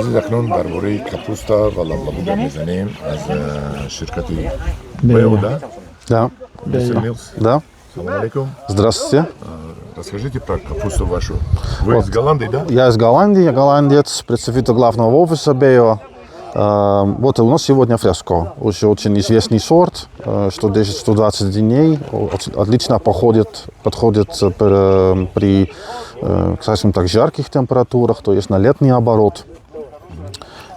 عزیز اکنون درباره کاپوستا و لابلابو گپ میزنیم از شرکت Бео, Да. Мистер Милс. Да. Салам алейкум. Здравствуйте. Расскажите про капусту вашу. Вы из Голландии, да? Я из Голландии, я голландец, представитель главного офиса Бео. Вот у нас сегодня фреско. Очень известный сорт, 110-120 дней. Отлично подходит при, скажем так, жарких температурах, то есть на летний оборот.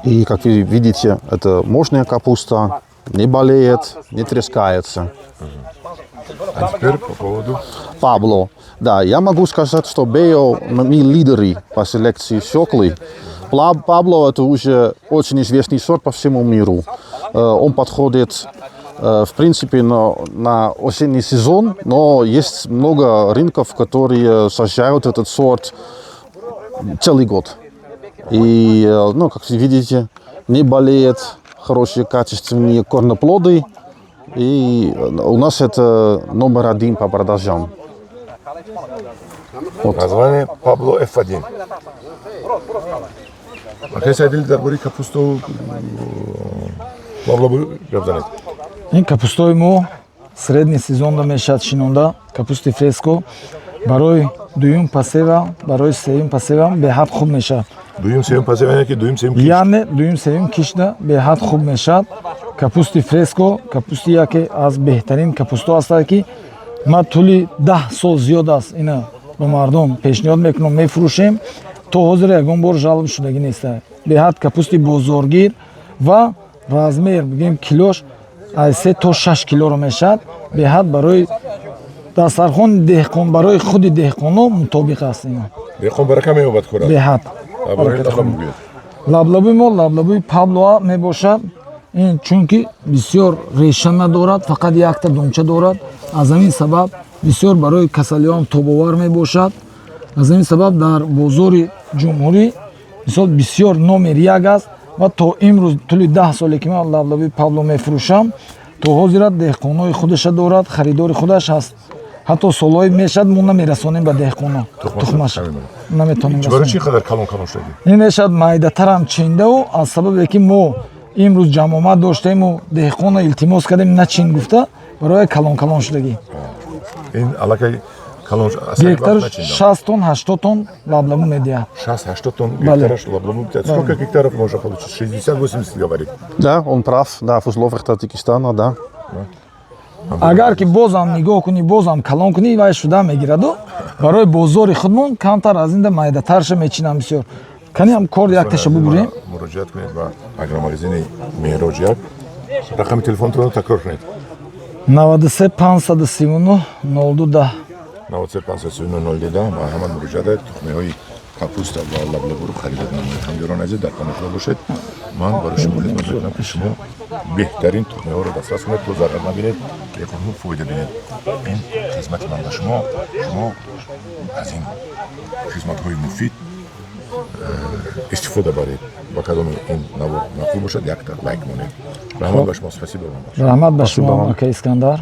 И, как вы видите, это мощная капуста, не болеет, не трескается. А теперь по поводу... Пабло. Да, я могу сказать, что Бео, мы лидеры по селекции свеклы. Пабло – это уже очень известный сорт по всему миру. Он подходит, в принципе, на осенний сезон, но есть много рынков, которые сажают этот сорт целый год. И, как вы видите, не болеет, хорошие качественные корнеплоды. И у нас это номер один по продажам. Вот. Название Пабло F1. Arkadaşlar dil درباره کاپوستو لابلابو گپ زنید. این کاپوستای ما средний сезон да мешад шинонда капусти фреско барои дуюм пасева барои сеюм пасева беҳад хуб мешад. Дуюм сеюм пасева яъне ки дуюм сеюм киш. яъне дуюм сеюм кишда беҳад хуб мешад. капусти фреско капусти яке аз беҳтарин капусто ҳастад ки ма тӯли 10 сол зиёд аст ина ба мардум пешниҳод мекунам мефурӯшем. то ҳозир ягон бор жалб шудагӣ нест. беҳад капусти бозоргир ва размер бигем килош аз 3 то 6 килоро мешад. беҳад барои дастархони деҳқон барои худи деҳқоно мутобиқ аст. деҳқон барака меёбад хӯрад. беҳад лаблабӯи мо лаблабӯи Паблоа мебошад. ин чунки бисёр реша надорад, фақат якта донча дорад. аз ҳамин сабаб бисёр барои касалиҳоам тобовар мебошад. аз ҳамин сабаб дар бозори ҷумҳурӣ мисол бисёр номер як аст ва то имрӯз тӯли 10 соле ки ман лаблабӯи Пабло мефурӯшам, то ҳозират деҳқонои худеша дорад, харидори худаш ҳаст. ҳатто солҳои мешад мо намерасонем ба деҳқоно тухмаш наметонем. барои чӣ қадар калон шуди? ин мешад майдатарам чиндаву аз сабабе ки мо имрӯз ҷамомат доштему деҳқона илтимос кардем начин гуфта барои калон шудагӣ. ин аллакай гектараш 60 тонн 80 тонн лаблабу медиҳад. 60-80 тонн гектараш лаблабу медиҳад. Сколько гектаров можно получить? 60-80 говорит. Да, он прав. Да, в условиях Таджикистана, да. агар ки бозам нигоҳ кунӣ бозам калон кунӣ вай шуда мегираду барои бозори худмон камтар аз инда майдатарша мечинам бисёр. каниам кор якташа бубурем. муроҷиат кунед ба агромагазини Меҳроҷиак. рақами телефонтонро такрор кунед. 93 539 0210. 93-539 ба ҳама муроҷиат доред. тухмиҳои капуста ва лаблабуро харидод намоед. ҳамёрон азиз дар қаноатҳо бошед. ман барои шумо хизмат мекунам ки шумо беҳтарин тухмиҳоро дастрас кунед, то зарар набинед, лекин фоида бинед. ин хизмати ман ба шумо аз ин хизматҳои муфид истифода баред. ба кадоми ин навор мақбул бошад якта лайк монед. раҳмат ба шумо. спасибо. раҳмат ба шумо ака Искандар.